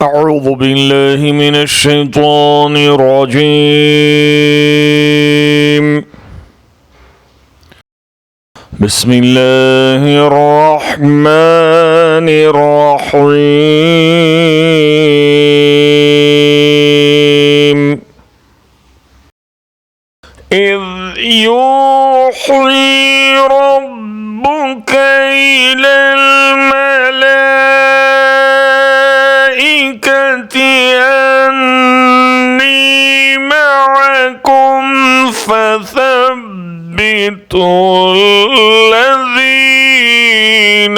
أعوذ بالله من الشيطان الرجيم بسم الله الرحمن الرحيم إذ يوحي ربك إلى الملائكة أني معكم فثبتوا الذين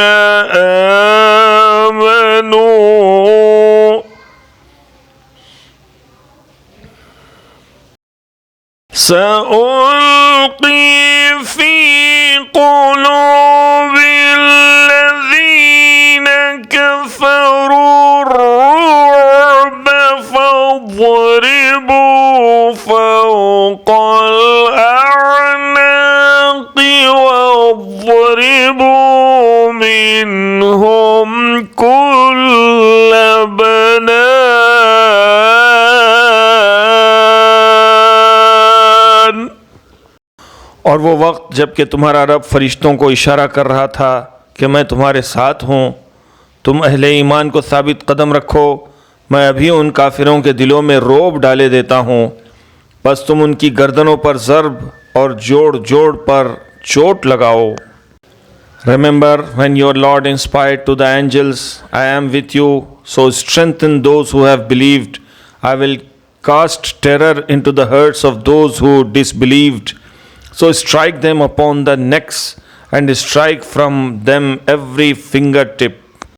آمنوا سألقي في قلوب الذين كفروا الرعب فاضربوا فوق الأعناق واضربوا منهم كل بنان। और वो वक्त जबकि तुम्हारा रब फरिश्तों को इशारा कर रहा था कि मैं तुम्हारे साथ हूँ, तुम अहले ईमान को साबित कदम रखो, मैं अभी उन काफिरों के दिलों में रोब डाले देता हूँ, बस तुम उनकी गर्दनों पर ज़र्ब और जोड़ जोड़ पर चोट लगाओ। Remember when your Lord inspired to the angels, I am with you, so strengthen those who have believed. I will cast terror into the hearts of those who disbelieved. So strike them upon the necks and strike from them every fingertip.